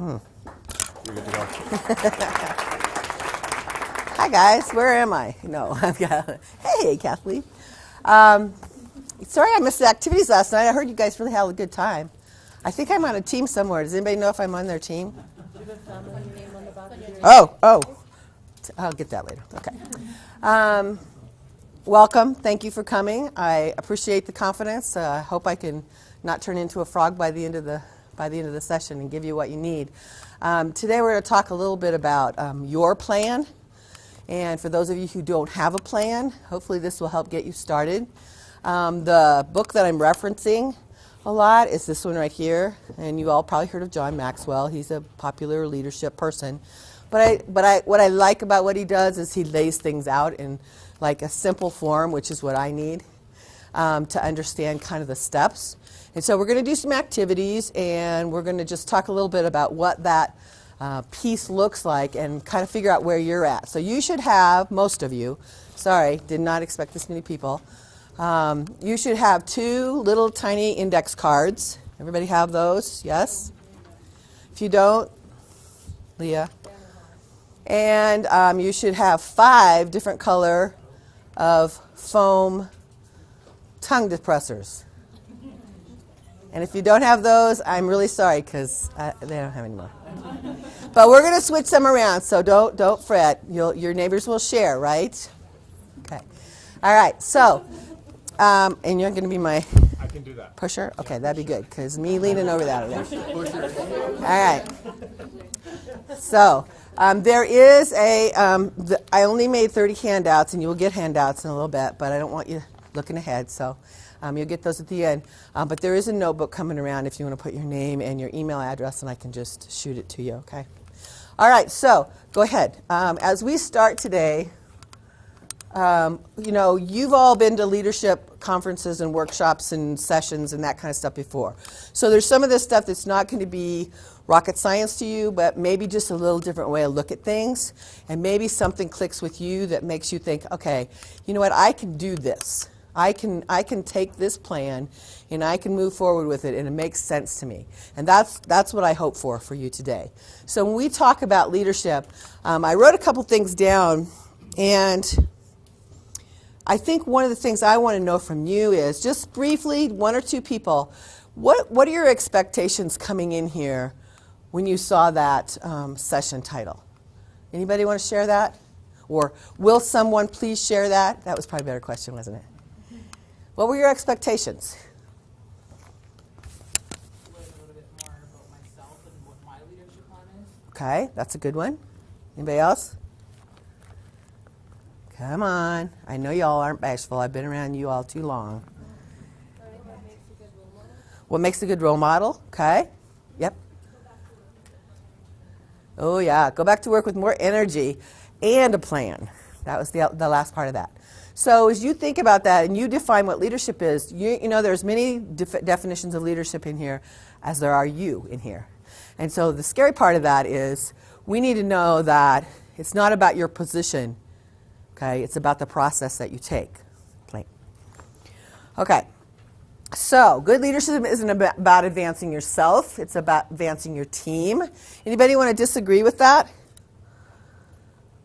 You're good to go. Hi guys, where am I? No, I've got. Hey, Kathleen. Sorry I missed the activities last night. I heard you guys really had a good time. I think I'm on a team somewhere. Does anybody know if I'm on their team? Oh, I'll get that later. Okay. Welcome. Thank you for coming. I appreciate the confidence. I hope I can not turn into a frog by the end of the session and give you what you need. Today we're going to talk a little bit about your plan. And for those of you who don't have a plan, hopefully this will help get you started. The book that I'm referencing a lot is this one right here. And you all probably heard of John Maxwell. He's a popular leadership person. But what I like about what he does is he lays things out in like a simple form, which is what I need to understand kind of the steps. And so we're going to do some activities, and we're going to just talk a little bit about what that piece looks like and kind of figure out where you're at. So you should have, most of you, sorry, did not expect this many people, you should have 2 little tiny index cards. Everybody have those? Yes? If you don't, Leah. And you should have 5 different color of foam tongue depressors. And if you don't have those, I'm really sorry because they don't have any more. But we're going to switch them around, so don't fret. Your neighbors will share, right? Okay. All right. So, and you're going to be my I can do that. pusher? Okay, that'd be good because me leaning over that. All right. So, there is I only made 30 handouts, and you will get handouts in a little bit, but I don't want you looking ahead, so you'll get those at the end. But there is a notebook coming around if you want to put your name and your email address, and I can just shoot it to you, okay? All right, so go ahead. As we start today, you've all been to leadership conferences and workshops and sessions and that kind of stuff before. So there's some of this stuff that's not going to be rocket science to you, but maybe just a little different way to look at things. And maybe something clicks with you that makes you think, okay, you know what, I can do this. I can take this plan and I can move forward with it, and it makes sense to me. And that's what I hope for you today. So when we talk about leadership, I wrote a couple things down, and I think one of the things I want to know from you is just briefly, 1 or 2 people, what are your expectations coming in here when you saw that session title? Anybody want to share that? Or will someone please share that? That was probably a better question, wasn't it? What were your expectations? Learn a little bit more about myself and what my leadership plan is. Okay, that's a good one. Anybody else? Come on. I know y'all aren't bashful. I've been around you all too long. What makes a good role model? Okay. Yep. Oh, yeah. Go back to work with more energy and a plan. That was the last part of that. So as you think about that and you define what leadership is, you know there's many definitions of leadership in here as there are you in here. And so the scary part of that is we need to know that it's not about your position, okay? It's about the process that you take. Plain. Okay. So good leadership isn't about advancing yourself. It's about advancing your team. Anybody want to disagree with that?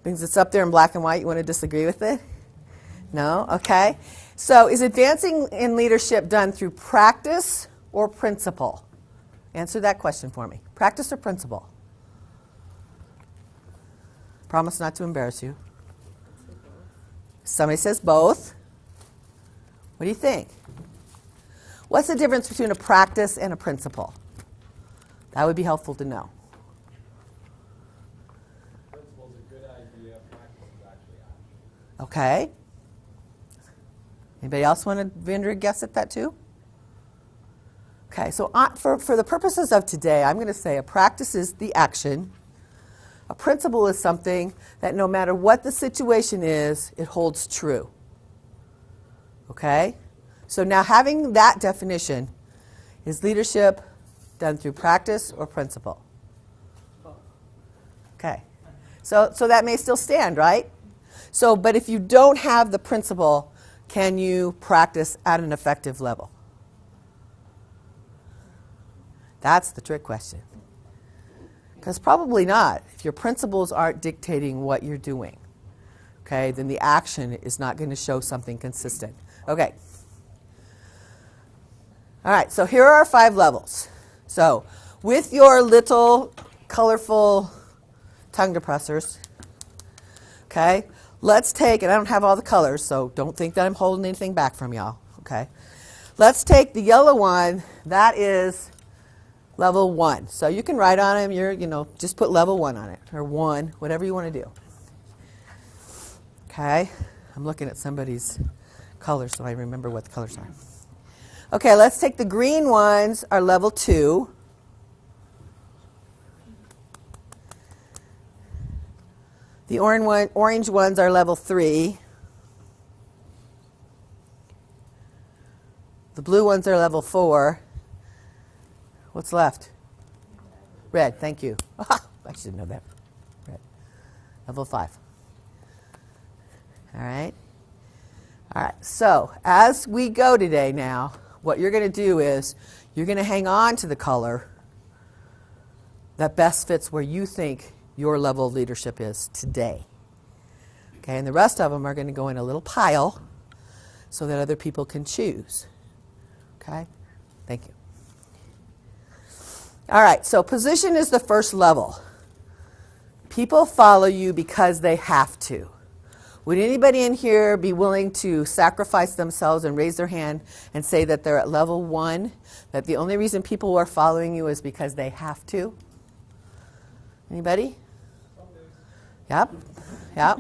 Because it's up there in black and white. You want to disagree with it? No? Okay. So is advancing in leadership done through practice or principle? Answer that question for me. Practice or principle? Promise not to embarrass you. Somebody says both. What do you think? What's the difference between a practice and a principle? That would be helpful to know. Principle's a good idea. Practice is actually action. Okay. Anybody else want to venture a guess at that too? Okay, so for the purposes of today, I'm going to say a practice is the action. A principle is something that no matter what the situation is, it holds true. Okay? So now having that definition, is leadership done through practice or principle? Okay. So that may still stand, right? So, but if you don't have the principle, can you practice at an effective level? That's the trick question. Because probably not. If your principles aren't dictating what you're doing, okay, then the action is not going to show something consistent. Okay. All right, so here are our 5 levels. So with your little colorful tongue depressors, okay, let's take, and I don't have all the colors, so don't think that I'm holding anything back from y'all, okay. Let's take the yellow one, that is level 1. So you can write on them, just put level 1 on it, or 1, whatever you want to do. Okay, I'm looking at somebody's colors so I remember what the colors are. Okay, let's take the green ones, are level 2. The orange ones are level 3. The blue ones are level 4. What's left? Red, thank you. I should know that. Red. Level 5. All right. All right, so as we go today now, what you're going to do is you're going to hang on to the color that best fits where you think your level of leadership is today. Okay, and the rest of them are going to go in a little pile so that other people can choose. Okay, thank you. All right, so position is the first level. People follow you because they have to. Would anybody in here be willing to sacrifice themselves and raise their hand and say that they're at level 1, that the only reason people are following you is because they have to? Anybody? Yep. Yep.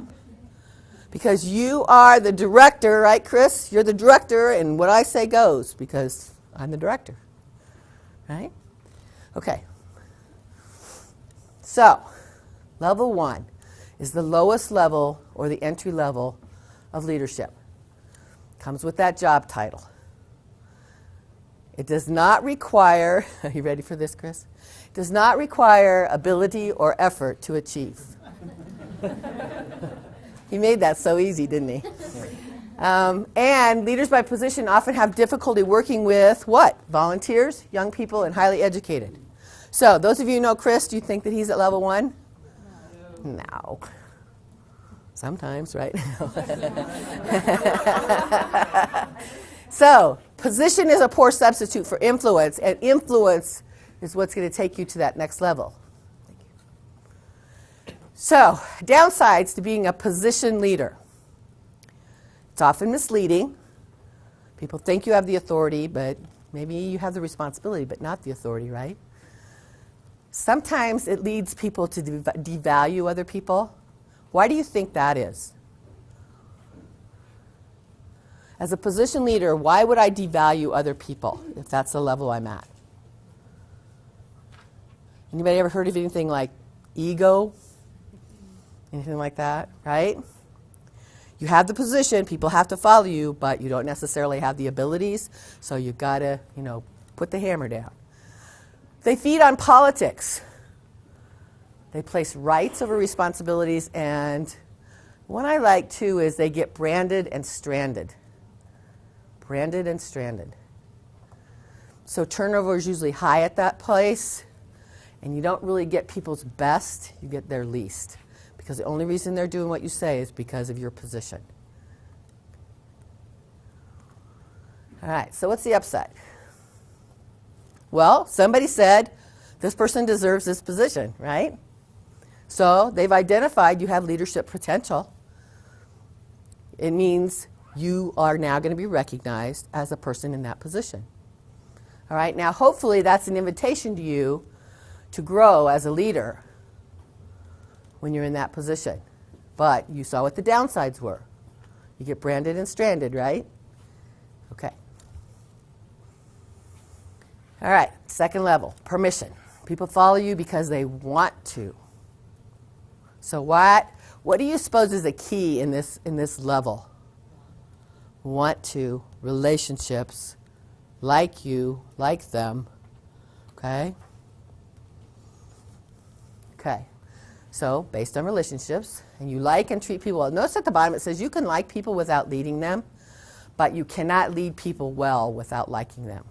Because you are the director, right, Chris? You're the director, and what I say goes because I'm the director. Right? Okay. So, level 1 is the lowest level or the entry level of leadership. Comes with that job title. It does not require, are you ready for this, Chris? It does not require ability or effort to achieve. He made that so easy, didn't he? And leaders by position often have difficulty working with what? Volunteers, young people, and highly educated. So those of you who know Chris, do you think that he's at level 1? No. Sometimes, right? So, position is a poor substitute for influence, and influence is what's going to take you to that next level. Thank you. So, downsides to being a position leader. It's often misleading. People think you have the authority, but maybe you have the responsibility, but not the authority, right? Sometimes it leads people to devalue other people. Why do you think that is? As a position leader, why would I devalue other people if that's the level I'm at? Anybody ever heard of anything like ego? Anything like that, right? You have the position, people have to follow you, but you don't necessarily have the abilities, so you've got to, put the hammer down. They feed on politics. They place rights over responsibilities, and what I like too is they get branded and stranded. Branded and stranded. So turnover is usually high at that place, and you don't really get people's best, you get their least. Because the only reason they're doing what you say is because of your position. All right, so what's the upside? Well, somebody said, this person deserves this position, right? So they've identified you have leadership potential. It means you are now going to be recognized as a person in that position. All right, now hopefully that's an invitation to you to grow as a leader when you're in that position. But you saw what the downsides were. You get branded and stranded, right? Okay. All right, second level, permission. People follow you because they want to. So what do you suppose is a key in this level? Want to, relationships, like you, like them, okay? Okay, so based on relationships, and you like and treat people well. Notice at the bottom it says you can like people without leading them, but you cannot lead people well without liking them.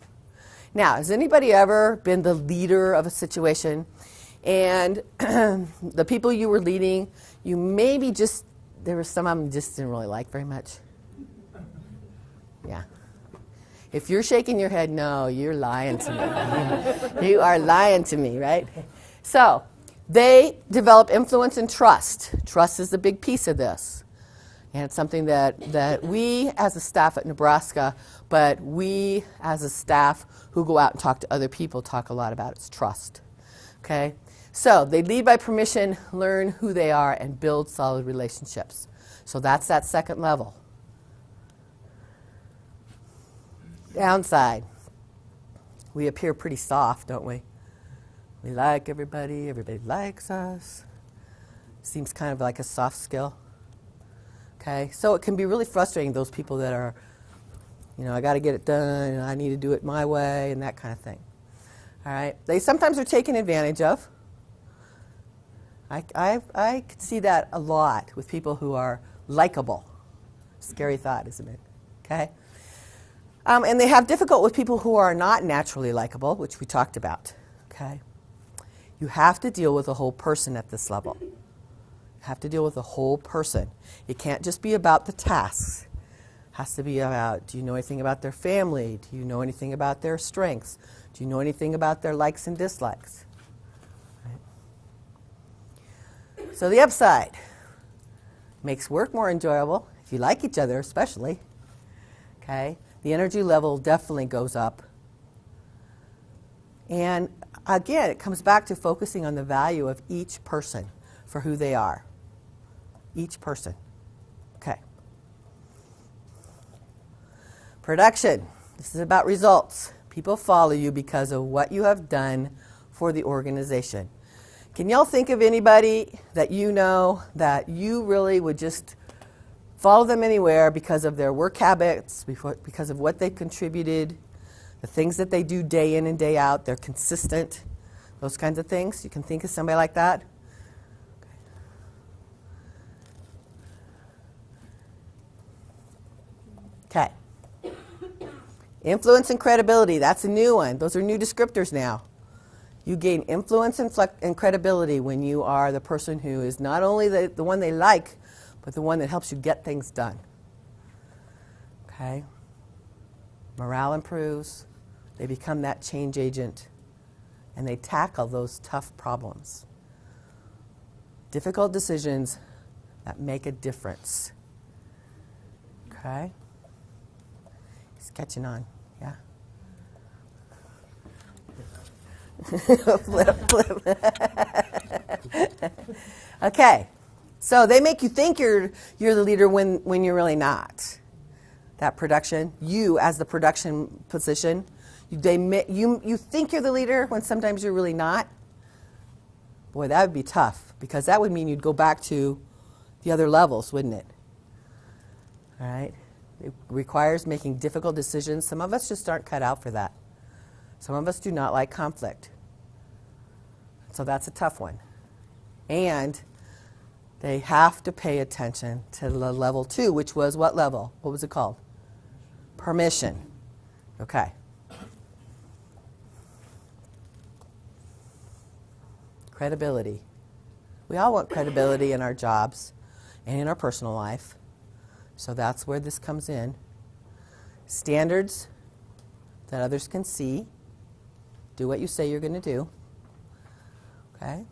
Now, has anybody ever been the leader of a situation And the people you were leading, you maybe just, there were some of them you just didn't really like very much. Yeah. If you're shaking your head, no, you're lying to me. You are lying to me, right? So they develop influence and trust. Trust is the big piece of this. And it's something that we as a staff at Nebraska, but we as a staff who go out and talk to other people talk a lot about. It's trust. Okay? So they lead by permission, learn who they are, and build solid relationships. So that's that second level. Downside. We appear pretty soft, don't we? We like everybody. Everybody likes us. Seems kind of like a soft skill. Okay, so it can be really frustrating, those people that are, I got to get it done, and I need to do it my way, and that kind of thing. All right, they sometimes are taken advantage of. I could see that a lot with people who are likable. Scary thought, isn't it? Okay, and they have difficult with people who are not naturally likable, which we talked about. Okay, you have to deal with a whole person at this level. Have to deal with the whole person. It can't just be about the tasks. It has to be about, do you know anything about their family? Do you know anything about their strengths? Do you know anything about their likes and dislikes? Right. So the upside makes work more enjoyable, if you like each other especially. Okay? The energy level definitely goes up. And again, it comes back to focusing on the value of each person for who they are. Each person. Okay. Production. This is about results. People follow you because of what you have done for the organization. Can y'all think of anybody that you know that you really would just follow them anywhere because of their work habits, because of what they've contributed, the things that they do day in and day out, they're consistent, those kinds of things? You can think of somebody like that? Okay. Influence and credibility. That's a new one. Those are new descriptors now. You gain influence and credibility when you are the person who is not only the one they like, but the one that helps you get things done. Okay? Morale improves. They become that change agent. And they tackle those tough problems. Difficult decisions that make a difference. Okay? He's catching on, yeah? Flip. Okay, so they make you think you're the leader when you're really not. That production, you as the production position, you think you're the leader when sometimes you're really not. Boy, that would be tough, because that would mean you'd go back to the other levels, wouldn't it? All right? It requires making difficult decisions. Some of us just aren't cut out for that. Some of us do not like conflict. So that's a tough one. And they have to pay attention to the level 2, which was what level? What was it called? Permission. Okay. Credibility. We all want credibility in our jobs and in our personal life. So that's where this comes in. Standards that others can see. Do what you say you're going to do. Okay?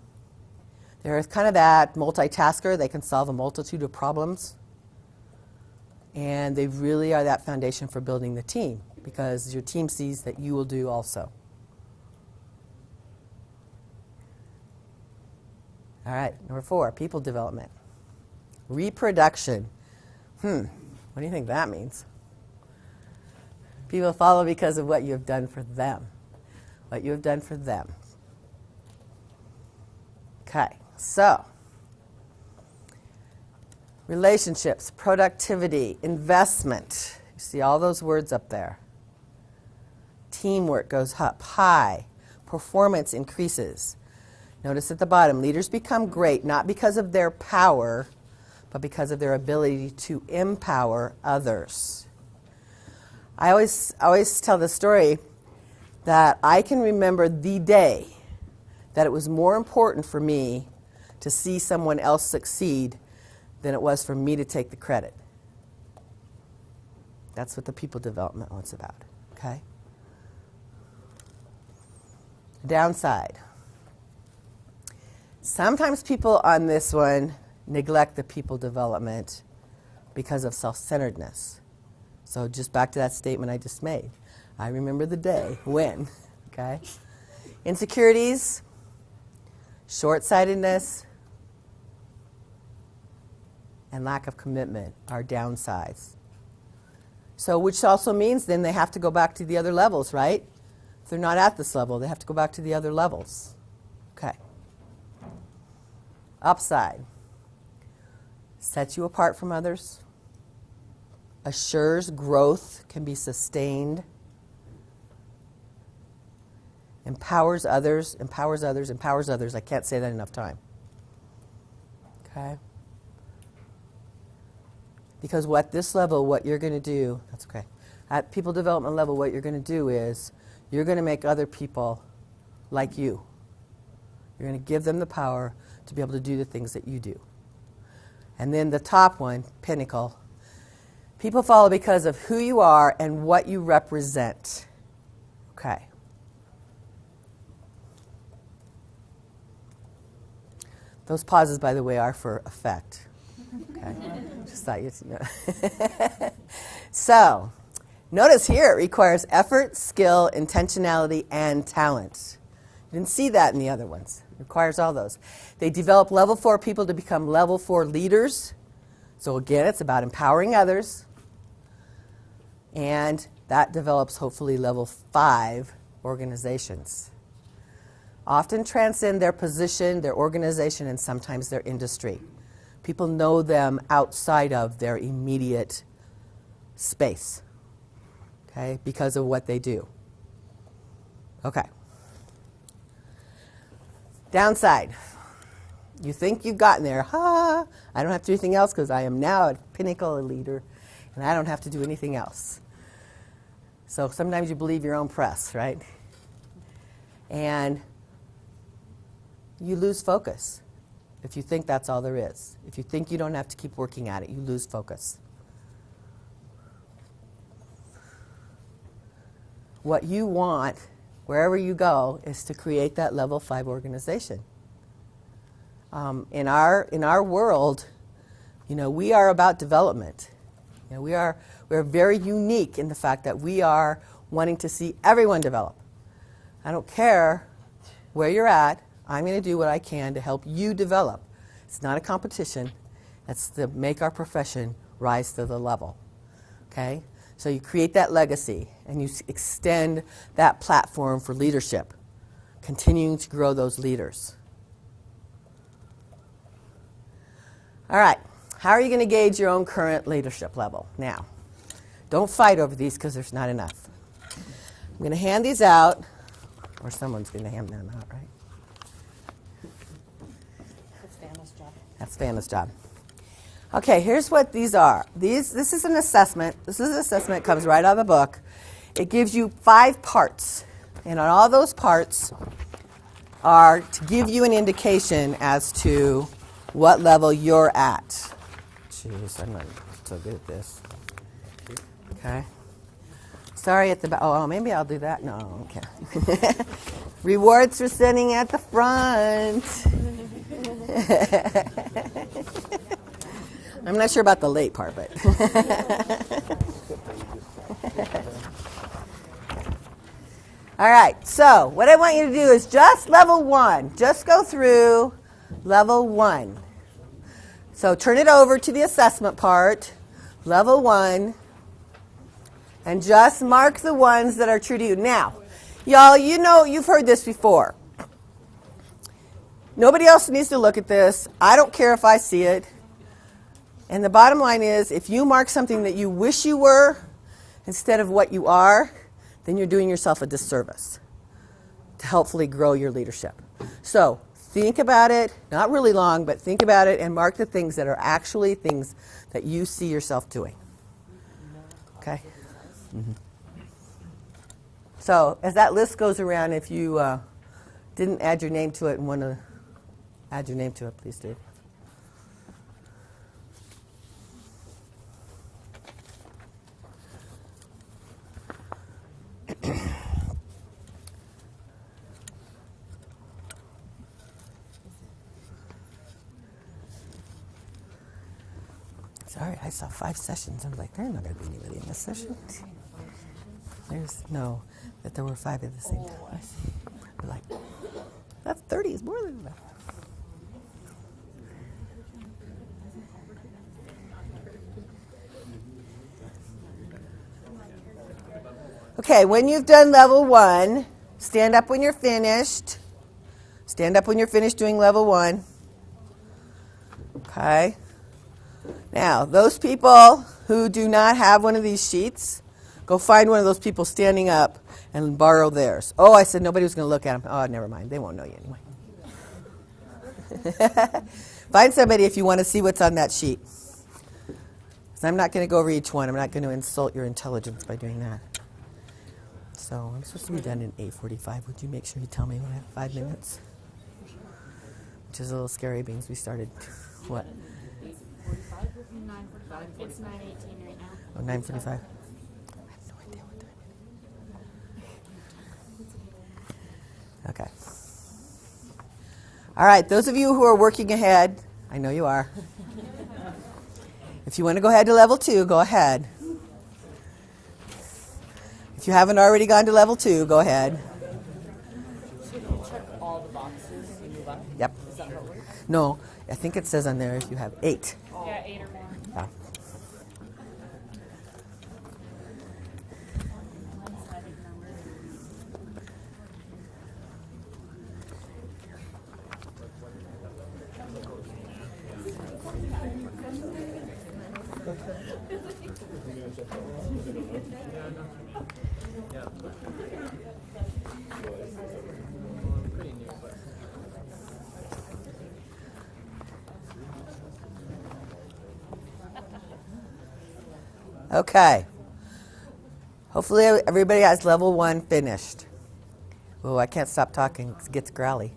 They're kind of that multitasker. They can solve a multitude of problems. And they really are that foundation for building the team, because your team sees that you will do also. All right, number 4, people development. Reproduction. What do you think that means? People follow because of what you have done for them. What you have done for them. Okay, so relationships, productivity, investment. You see all those words up there. Teamwork goes up high. Performance increases. Notice at the bottom, leaders become great not because of their power, but because of their ability to empower others. I always tell the story that I can remember the day that it was more important for me to see someone else succeed than it was for me to take the credit. That's what the people development one's about, okay? Downside. Sometimes people on this one neglect the people development because of self-centeredness. So just back to that statement I just made. I remember the day when, okay? Insecurities, short-sightedness, and lack of commitment are downsides. So which also means then they have to go back to the other levels, right? If they're not at this level, they have to go back to the other levels. Okay. Upside. Sets you apart from others. Assures growth can be sustained. Empowers others, empowers others, empowers others. I can't say that enough time. Okay? Because what this level, what you're going to do, that's okay. At people development level, what you're going to do is you're going to make other people like you. You're going to give them the power to be able to do the things that you do. And then the top one, pinnacle, people follow because of who you are and what you represent. Okay. Those pauses, by the way, are for effect. Okay. Just thought you'd know. So, notice here it requires effort, skill, intentionality, and talent. You didn't see that in the other ones. It requires all those. They develop level 4 people to become level 4 leaders. So again, it's about empowering others. And that develops hopefully level 5 organizations. Often transcend their position, their organization, and sometimes their industry. People know them outside of their immediate space, okay, because of what they do. Okay. Downside. You think you've gotten there. I don't have to do anything else because I am now a pinnacle leader, and I don't have to do anything else. So sometimes you believe your own press, right? And you lose focus if you think that's all there is. If you think you don't have to keep working at it, you lose focus. What you want, wherever you go, is to create that level 5 organization. In our world, we are about development. We're very unique in the fact that we are wanting to see everyone develop. I don't care where you're at. I'm going to do what I can to help you develop. It's not a competition. It's to make our profession rise to the level. Okay? So you create that legacy and you extend that platform for leadership, continuing to grow those leaders. All right. How are you going to gauge your own current leadership level? Now, don't fight over these because there's not enough. I'm going to hand these out, or someone's going to hand them out, right? That's Vanna's job. Okay, here's what these are. This is an assessment. This is an assessment. It comes right out of the book. It gives you 5 parts. And on all those parts are to give you an indication as to what level you're at. Jeez, I'm not so good at this. Okay. Sorry at the back. Oh, maybe I'll do that. No, okay. Rewards for sitting at the front. I'm not sure about the late part, but. All right, so what I want you to do is just level 1. Just go through level 1. So turn it over to the assessment part, level 1, and just mark the ones that are true to you. Now, y'all, you've heard this before. Nobody else needs to look at this. I don't care if I see it. And the bottom line is, if you mark something that you wish you were instead of what you are, then you're doing yourself a disservice to helpfully grow your leadership. So think about it, not really long, but think about it and mark the things that are actually things that you see yourself doing. Okay? Mm-hmm. So as that list goes around, if you didn't add your name to it and want to add your name to it, please do. Sorry, I saw 5 sessions. I was like, there's not going to be anybody in this session. That there were 5 at the same time. I see. We're like, that's 30 is more than enough. Okay, when you've done level 1, stand up when you're finished. Stand up when you're finished doing level 1. Okay. Now, those people who do not have one of these sheets, go find one of those people standing up and borrow theirs. Oh, I said nobody was going to look at them. Oh, never mind. They won't know you anyway. Find somebody if you want to see what's on that sheet. 'Cause I'm not going to go over each one. I'm not going to insult your intelligence by doing that. So I'm supposed to be done in 8:45. Would you make sure you tell me when I have 5 minutes? Which is a little scary because we started, what? 9:45. It's 9:18 right now. Oh, 9:45. I have no idea what time it is. Okay. All right, those of you who are working ahead, I know you are. If you want to go ahead to level 2, go ahead. If you haven't already gone to level 2, go ahead. So you check all the boxes you move up? Yep. Is that how it works? No, I think it says on there if you have 8. Yeah, 8 or more. Yeah. Okay. Hopefully everybody has level 1 finished. Oh, I can't stop talking. It gets growly.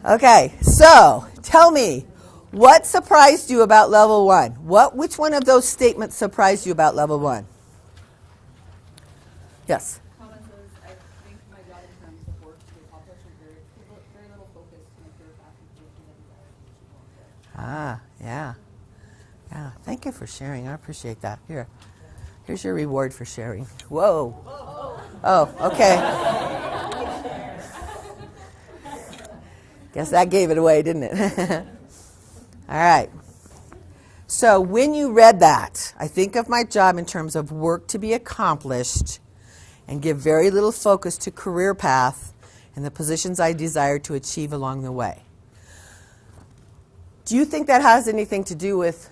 Okay, so tell me, what surprised you about level 1? Which one of those statements surprised you about level 1? Yes. Comment says, I think my job in terms of work to accomplish is very little focus to make your path and Yeah. Yeah, thank you for sharing. I appreciate that. Here's your reward for sharing. Whoa. Oh, okay. Guess that gave it away, didn't it? All right. So when you read that, I think of my job in terms of work to be accomplished and give very little focus to career path and the positions I desire to achieve along the way. Do you think that has anything to do with,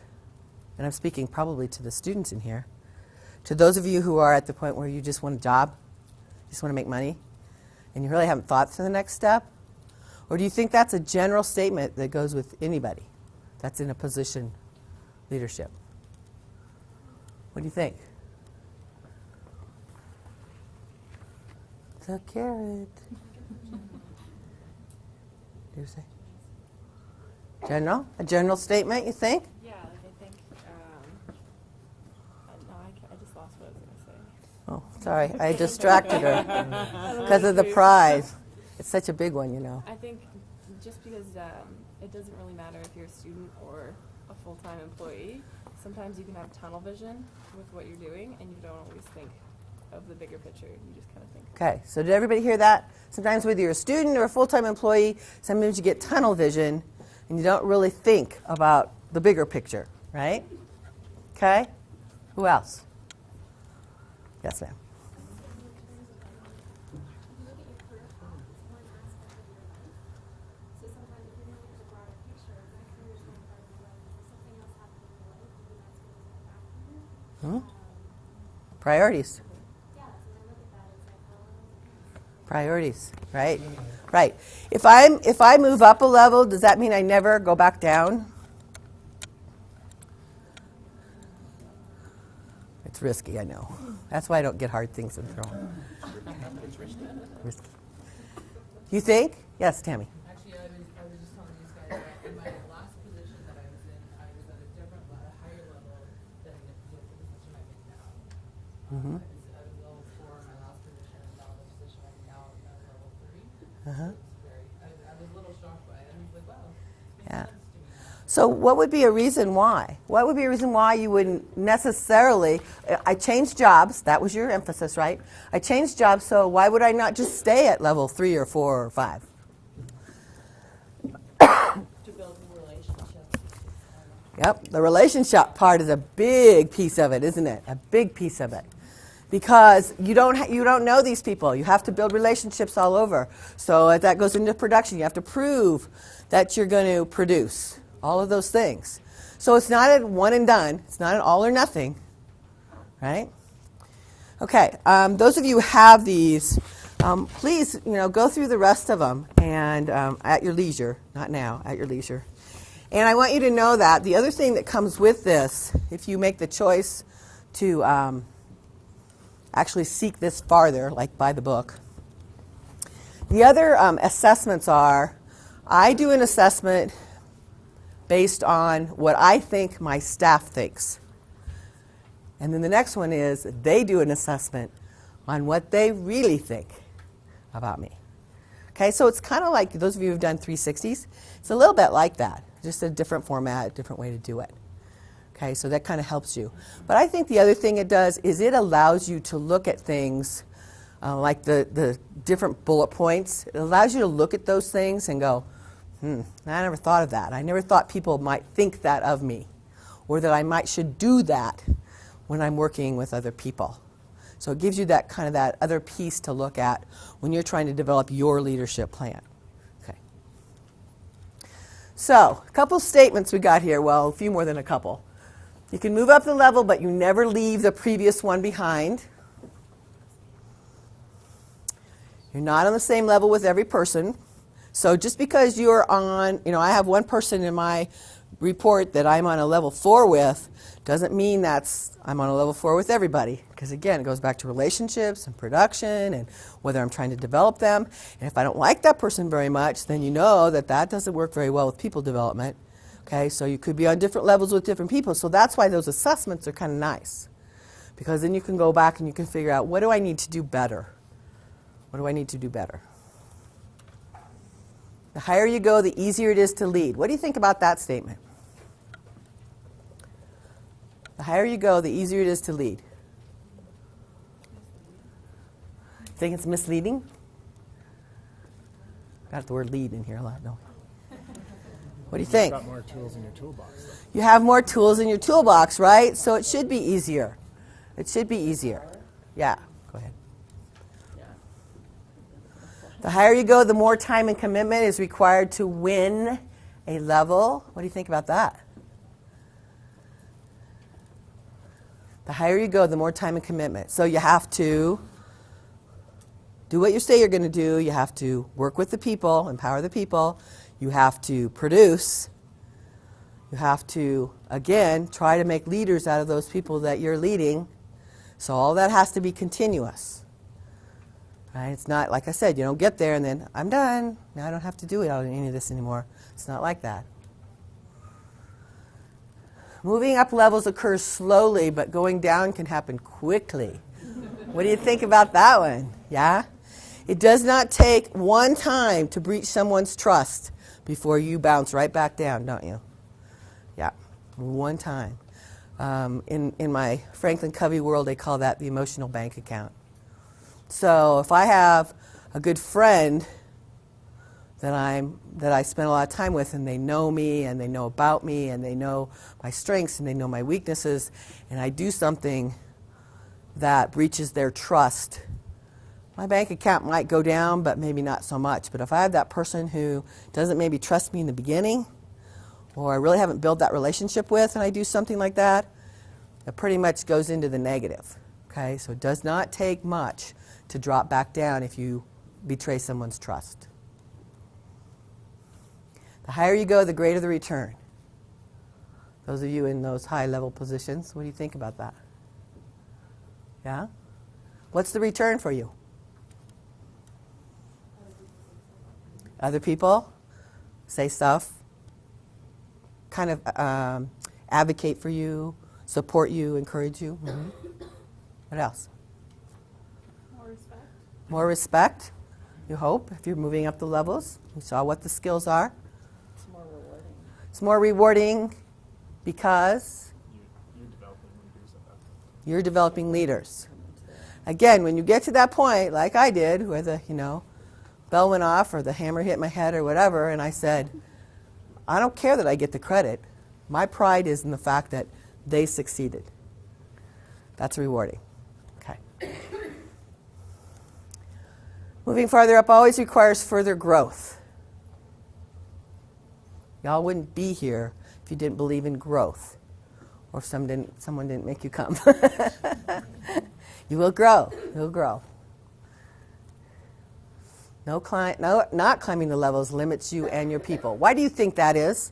and I'm speaking probably to the students in here, to those of you who are at the point where you just want a job, you just want to make money, and you really haven't thought to the next step? Or do you think that's a general statement that goes with anybody that's in a position leadership? What do you think? The carrot. Do you say? General? A general statement, you think? Yeah, like I think, no, I just lost what I was going to say. Oh, sorry. I distracted her because of the prize. It's such a big one, you know. I think just because it doesn't really matter if you're a student or a full-time employee, sometimes you can have tunnel vision with what you're doing and you don't always think of the bigger picture. You just kind of think. Okay, so did everybody hear that? Sometimes whether you're a student or a full-time employee, sometimes you get tunnel vision and you don't really think about the bigger picture, right? Okay? Who else? Yes, ma'am. Priorities. Priorities, right? Right. If I move up a level, does that mean I never go back down? It's risky, I know. That's why I don't get hard things and throw them. Risky. You think? Yes, Tammy. Actually, I was just telling these guys that in my last position that I was in, I was at a different, a higher level than the position I'm in now. Mm-hmm. I was level 4 in my last position, and now the position I'm in now is at level 3. Uh-huh. It's very, I was a little shocked by it. I was like, wow, it makes Yeah. sense to me now. So what would be a reason why? What would be a reason why you wouldn't necessarily, I changed jobs, that was your emphasis, right? I changed jobs, so why would I not just stay at level 3 or 4 or 5? To build new relationships. Yep, the relationship part is a big piece of it, isn't it? A big piece of it. Because you don't know these people. You have to build relationships all over. So if that goes into production, you have to prove that you're going to produce. All of those things. So it's not a one and done. It's not an all or nothing. Right? Okay, those of you who have these, please go through the rest of them and at your leisure. Not now, at your leisure. And I want you to know that the other thing that comes with this, if you make the choice to actually seek this farther, like by the book, the other assessments are, I do an assessment based on what I think my staff thinks. And then the next one is they do an assessment on what they really think about me. Okay, so it's kind of like those of you who've done 360s, it's a little bit like that, just a different format, a different way to do it. Okay, so that kind of helps you. But I think the other thing it does is it allows you to look at things like the different bullet points. It allows you to look at those things and go, I never thought of that. I never thought people might think that of me, or that I should do that when I'm working with other people. So it gives you that kind of that other piece to look at when you're trying to develop your leadership plan. Okay. So a couple statements we got here. Well, a few more than a couple. You can move up the level, but you never leave the previous one behind. You're not on the same level with every person. So just because you're on, I have one person in my report that I'm on a level 4 with, doesn't mean I'm on a level 4 with everybody. Because again, it goes back to relationships and production and whether I'm trying to develop them. And if I don't like that person very much, then you know that doesn't work very well with people development. Okay, so you could be on different levels with different people. So that's why those assessments are kind of nice. Because then you can go back and you can figure out, what do I need to do better? What do I need to do better? The higher you go, the easier it is to lead. What do you think about that statement? The higher you go, the easier it is to lead. Think it's misleading? Got the word lead in here a lot, no? What do you think? You've got more tools in your toolbox, though. You have more tools in your toolbox, right? So it should be easier. It should be easier. Yeah, go ahead. The higher you go, the more time and commitment is required to win a level. What do you think about that? The higher you go, the more time and commitment. So you have to do what you say you're going to do. You have to work with the people, empower the people. You have to produce. You have to, again, try to make leaders out of those people that you're leading. So all that has to be continuous. Right? It's not, like I said, you don't get there and then, I'm done. Now I don't have to do any of this anymore. It's not like that. Moving up levels occurs slowly, but going down can happen quickly. What do you think about that one? Yeah? It does not take one time to breach someone's trust before you bounce right back down, don't you? Yeah, one time. In my Franklin Covey world, they call that the emotional bank account. So if I have a good friend that I spend a lot of time with, and they know me, and they know about me, and they know my strengths, and they know my weaknesses, and I do something that breaches their trust, my bank account might go down, but maybe not so much. But if I have that person who doesn't maybe trust me in the beginning, or I really haven't built that relationship with, and I do something like that, it pretty much goes into the negative. Okay, so it does not take much to drop back down if you betray someone's trust. The higher you go, the greater the return. Those of you in those high-level positions, what do you think about that? Yeah? What's the return for you? Other people say stuff, kind of advocate for you, support you, encourage you. What else? More respect. More respect, you hope, if you're moving up the levels. You saw what the skills are. It's more rewarding. It's more rewarding because You're developing leaders at that point. you're developing leaders. Again, when you get to that point, like I did, where the bell went off or the hammer hit my head or whatever, and I said, I don't care that I get the credit. My pride is in the fact that they succeeded. That's rewarding. Okay. Moving farther up always requires further growth. Y'all wouldn't be here if you didn't believe in growth, or if someone didn't make you come. You will grow. You'll grow. Not climbing the levels limits you and your people. Why do you think that is?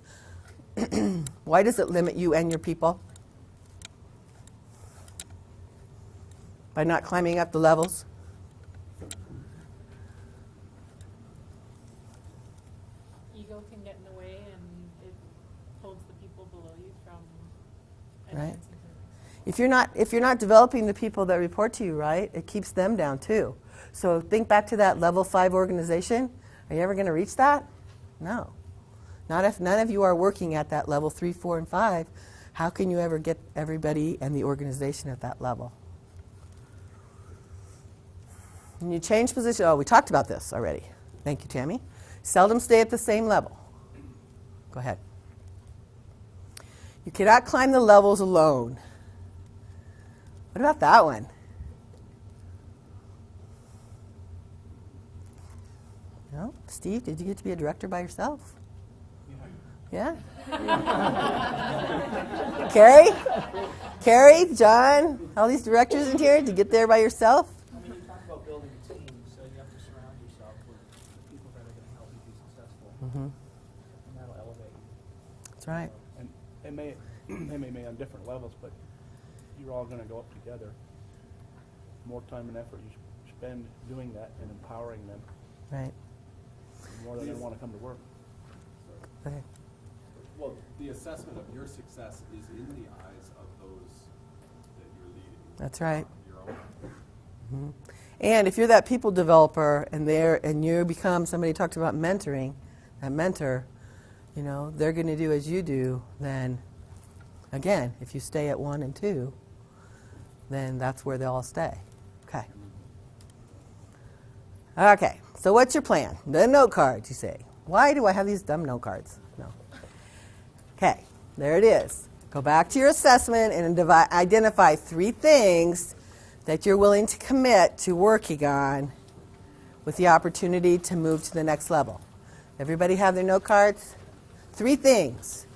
Why does it limit you and your people? By not climbing up the levels? Ego can get in the way and it holds the people below you from Right. advancing to the next. If you're not developing the people that report to you, right, it keeps them down too. So think back to that level 5 organization. Are you ever going to reach that? No. Not if none of you are working at that level 3, 4, and 5. How can you ever get everybody and the organization at that level? When you change position, we talked about this already. Thank you, Tammy. Seldom stay at the same level. Go ahead. You cannot climb the levels alone. What about that one? No? Steve, did you get to be a director by yourself? Yeah? Carrie, John, all these directors in here, did you get there by yourself? I mean, you talk about building a team, so you have to surround yourself with people that are going to help you be successful. Mm-hmm. And that'll elevate you. That's right. And they may be on different levels, but you're all going to go up together. The more time and effort you spend doing that and empowering them, Right. the more they're going to want to come to work. Okay. Well, the assessment of your success is in the eyes of those that you're leading. That's right. Your own. Mm-hmm. And if you're that people developer and you become somebody who talked about mentoring, that mentor, they're going to do as you do, then again, if you stay at 1 and 2, then that's where they'll all stay. Okay. Okay, so what's your plan? The note cards, you say. Why do I have these dumb note cards? No. Okay, there it is. Go back to your assessment and identify 3 things that you're willing to commit to working on with the opportunity to move to the next level. Everybody have their note cards? 3 things.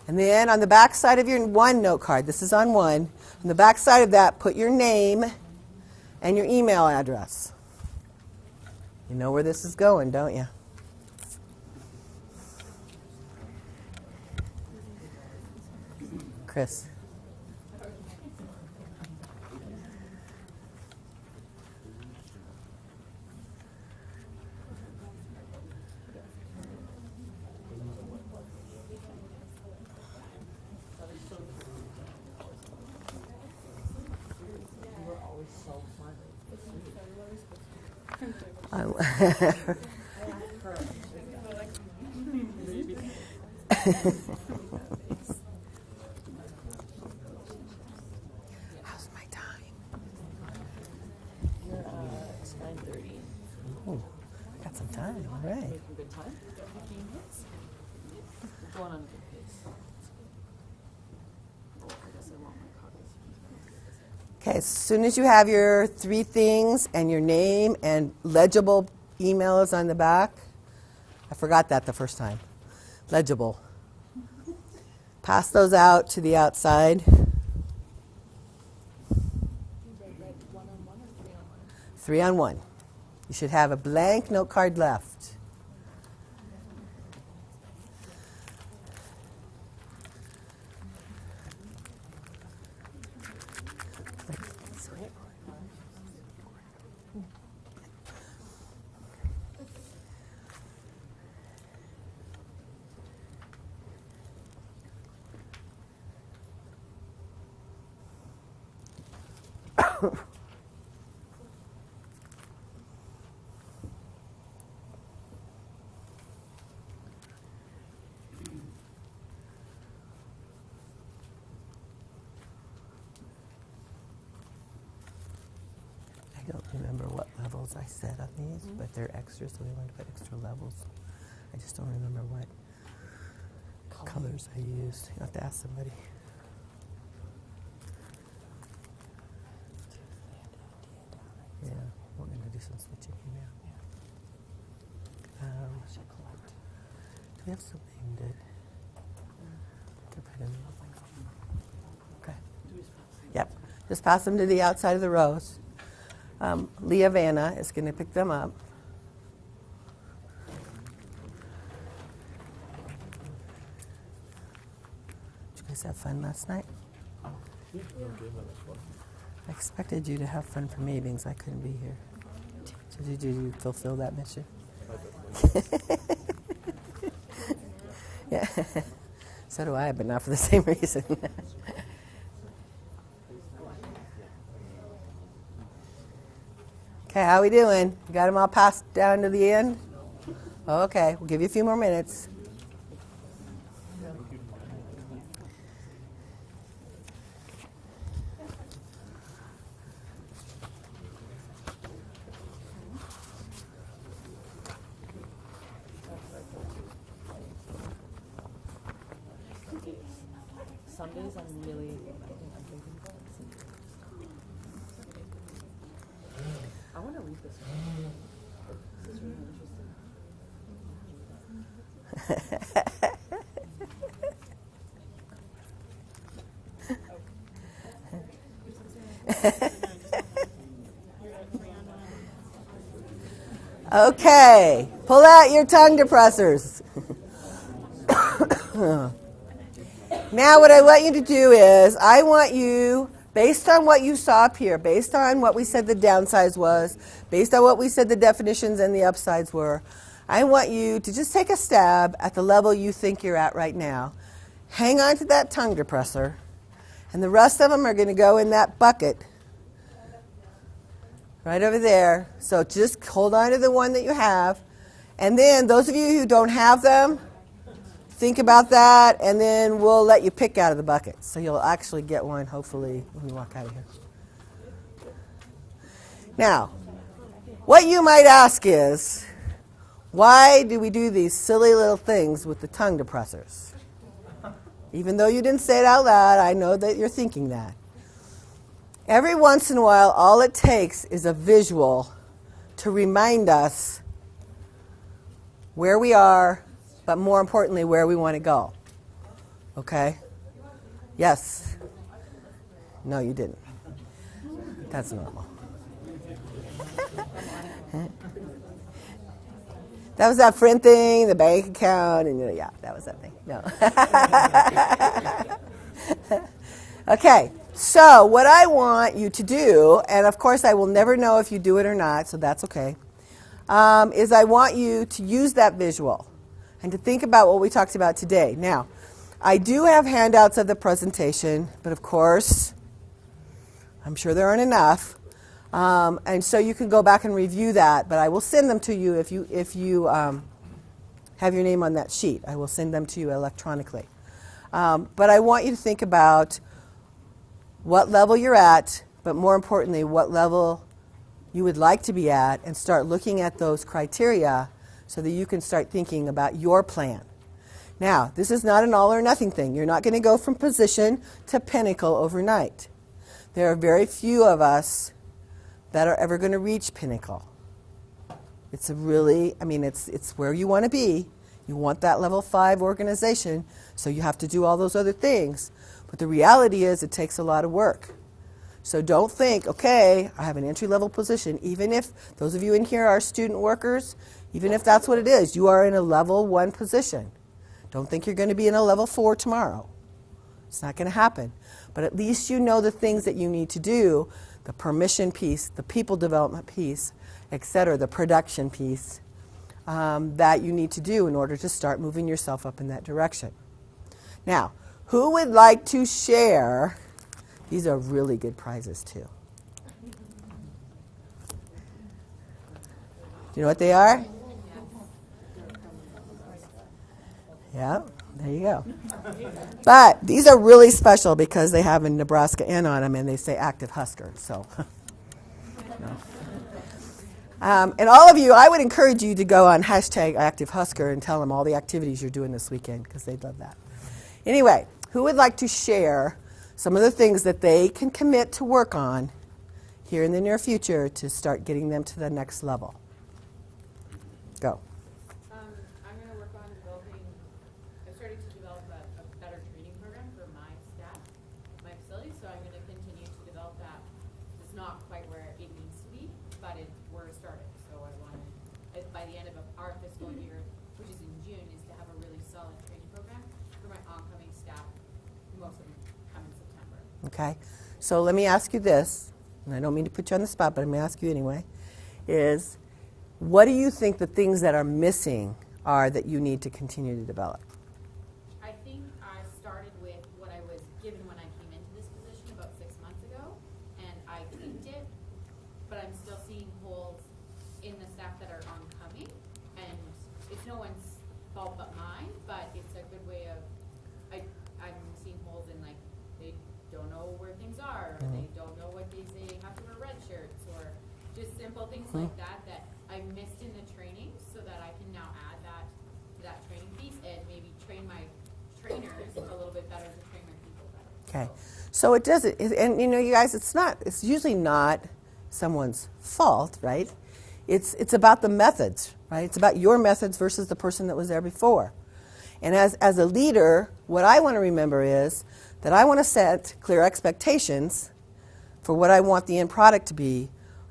And then on the back side of your 1 note card, this is on 1, on the back side of that, put your name and your email address. You know where this is going, don't you? Chris. You were always so funny. How's my time? You're, it's 9:30. Oh, I got some time. All right. Making good time? 15 minutes? We're going on a good pace. Oh, I guess I want my copies. Okay, as soon as you have your 3 things and your name and legible emails on the back, I forgot that the first time. Legible. Pass those out to the outside. 3 on 1. You should have a blank note card left. I don't remember what levels I said on these, but they're extra, so we want to put extra levels. I just don't remember what colors I used. You have to ask somebody. Yeah, we're going to do some switching here now. Do we have something that to put in? Okay. Yep. Just pass them to the outside of the rows. Leah Vanna is going to pick them up. Did you guys have fun last night? I expected you to have fun for meetings. I couldn't be here. So did you fulfill that mission? Yeah. So do I, but not for the same reason. Okay, how we doing? You got them all passed down to the end? Okay, we'll give you a few more minutes. Some days I'm really, I'm thinking about it. I want to read this one. This is really interesting. Okay, pull out your tongue depressors. Now what I want you to do is, I want you, based on what you saw up here, based on what we said the downsides was, based on what we said the definitions and the upsides were, I want you to just take a stab at the level you think you're at right now. Hang on to that tongue depressor, and the rest of them are going to go in that bucket right over there. So just hold on to the one that you have. And then those of you who don't have them, think about that, and then we'll let you pick out of the bucket. So you'll actually get one, hopefully, when you walk out of here. Now, what you might ask is, why do we do these silly little things with the tongue depressors? Even though you didn't say it out loud, I know that you're thinking that. Every once in a while, all it takes is a visual to remind us where we are, but more importantly, where we want to go. Okay? Yes? No, you didn't. That's normal. That was that friend thing, the bank account, and yeah, that was that thing. No. Okay, so what I want you to do, and of course I will never know if you do it or not, so that's okay, is I want you to use that visual and to think about what we talked about today. Now, I do have handouts of the presentation, but of course, I'm sure there aren't enough. And so you can go back and review that, but I will send them to you if you have your name on that sheet. I will send them to you electronically. But I want you to think about what level you're at, but more importantly, what level you would like to be at, and start looking at those criteria so that you can start thinking about your plan. Now, this is not an all or nothing thing. You're not going to go from position to pinnacle overnight. There are very few of us that are ever going to reach pinnacle. It's a really, it's where you want to be. You want that level 5 organization, so you have to do all those other things. But the reality is it takes a lot of work. So don't think, okay, I have an entry-level position. Even if those of you in here are student workers, even if that's what it is, you are in a level 1 position. Don't think you're going to be in a level 4 tomorrow. It's not going to happen. But at least you know the things that you need to do, the permission piece, the people development piece, etc., the production piece that you need to do in order to start moving yourself up in that direction. Now, who would like to share? These are really good prizes too. Do you know what they are? Yeah, there you go. But these are really special because they have a Nebraska N on them and they say Active Husker. So, and all of you, I would encourage you to go on hashtag Active Husker and tell them all the activities you're doing this weekend because they'd love that. Anyway, who would like to share some of the things that they can commit to work on here in the near future to start getting them to the next level? Go. I'm going to work on I'm starting to develop a better training program for my staff, my facility, so I'm going to continue to develop that. It's not quite where it needs to be, but we're started. So I want to, by the end of our fiscal year, which is in June, is to have a really solid training program for my oncoming staff. Most of them come in September. Okay. So let me ask you this, and I don't mean to put you on the spot, but I'm going to ask you anyway, is what do you think the things that are missing are that you need to continue to develop? I think I started with what I was given when I came into this position about 6 months ago, and I tweaked it, but I'm still seeing holes in the staff that are oncoming, and it's no one's fault but mine, but it's a good way of, I'm seeing holes in, like, they don't know where things are, or they don't know what days they have to wear red shirts, or just simple things like that I missed in the training, so that I can now add that to that training piece and maybe train my trainers a little bit better to train my people better. Okay. So it doesn't, and you know, you guys, it's usually not someone's fault, right? It's about the methods, right? It's about your methods versus the person that was there before. And as a leader, what I want to remember is that I want to set clear expectations for what I want the end product to be.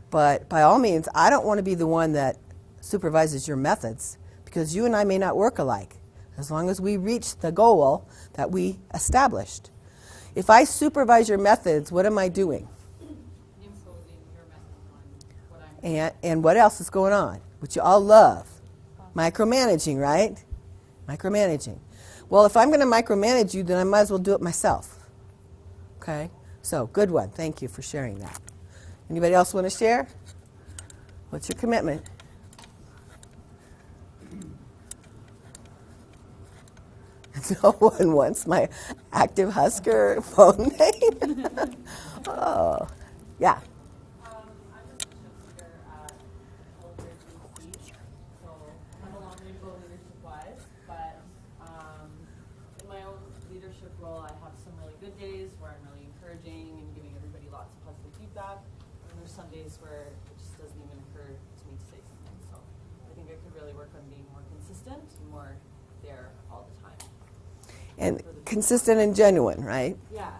But by all means, I don't want to be the one that supervises your methods because you and I may not work alike as long as we reach the goal that we established. If I supervise your methods, what am I doing? Imposing your methods on what I'm doing. And what else is going on? Which you all love. Micromanaging, right? Micromanaging. Well, if I'm going to micromanage you, then I might as well do it myself. Okay? So, good one. Thank you for sharing that. Anybody else want to share? What's your commitment? No one wants my Active Husker phone name. Oh, yeah. I'm just a shift leader at Elder BC, so I have a long way to go leadership-wise, but in my own leadership role, I have some really good days where I'm really encouraging and giving everybody lots of positive feedback, and there's some days where it just doesn't even occur to me to say something, so I think I could really work on being more consistent and more there all the time. And consistent and genuine, right? Yeah.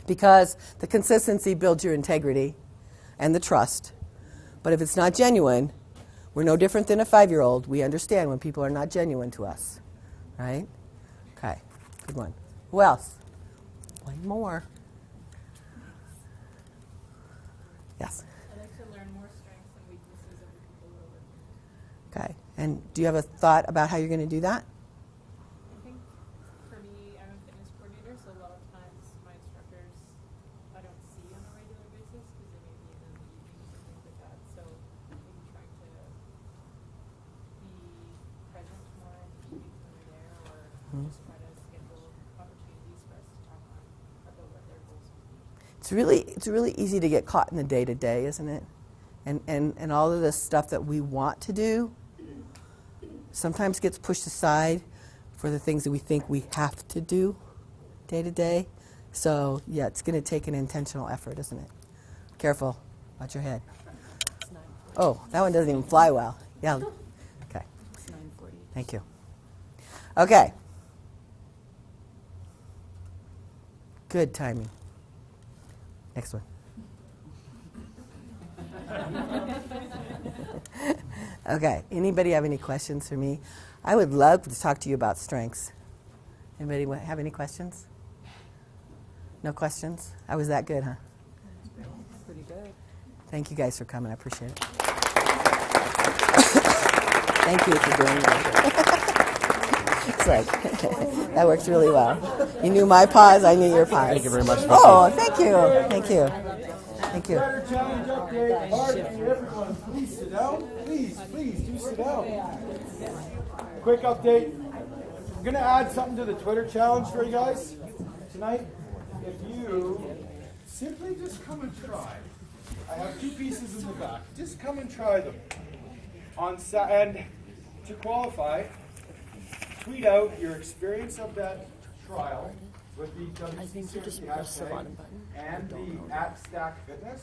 Because the consistency builds your integrity and the trust. But if it's not genuine, we're no different than a 5-year-old. We understand when people are not genuine to us, right? Okay, good one. Who else? One more. Yes. I like to learn more strengths and weaknesses of the people who are working. Okay, and do you have a thought about how you're going to do that? I think for me, I'm a fitness coordinator, so a lot of times my instructors I don't see on a regular basis because they may be in the evenings and things like that. So maybe trying to be present more and keep when they're there, or just try to schedule opportunities for us to talk on about what their goals would be. It's really easy to get caught in the day-to-day, isn't it? And all of this stuff that we want to do sometimes gets pushed aside for the things that we think we have to do day-to-day. So, yeah, it's going to take an intentional effort, isn't it? Careful. Watch your head. Oh, that one doesn't even fly well. Yeah. Okay. It's 9:40. Thank you. Okay. Good timing. Next one. Okay. Anybody have any questions for me? I would love to talk to you about strengths. Anybody have any questions? No questions? I was that good, huh? Pretty good. Thank you guys for coming. I appreciate it. Thank you for doing that. It's like, that works really well. You knew my pause, I knew your pause. Thank you very much. Oh, thank you. Thank you. Thank you. Twitter challenge update. Pardon me, everyone. Please sit down. Please do sit down. Quick update. I'm gonna add something to the Twitter challenge for you guys tonight. If you simply just come and try. I have 2 pieces in the back. Just come and try them. And to qualify, tweet out your experience of that trial with the WCCRC hashtag and the @StackFitness.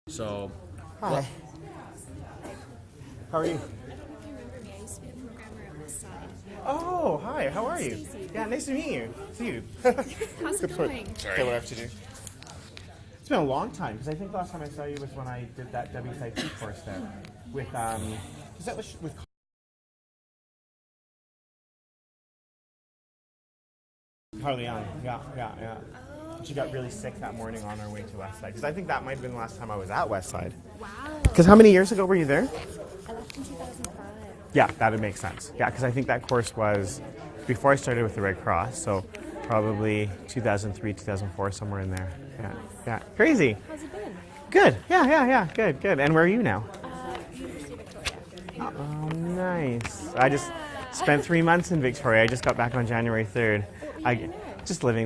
So, Hi. How are you? I don't know if you remember me. I used to be a programmer at Westside. Oh, hi. How are you? Stacy. Yeah, nice to meet you. See you. How's it going? Okay, what I have to do. It's been a long time because I think last time I saw you was when I did that WSIT course there with is that with Carly Young? Yeah. Oh, She got really sick that morning on our way to Westside because I think that might have been the last time I was at Westside. wow. Because how many years ago were you there? I left in 2005. Yeah, that would make sense. Yeah, because I think that course was before I started with the Red Cross, so probably 2003, 2004, somewhere in there. Yeah. Crazy. How's it been? Good. Yeah. Good. And where are you now? University of Victoria. Oh, nice. I just spent 3 months in Victoria. I just got back on January 3rd. What were you doing there? Just living there.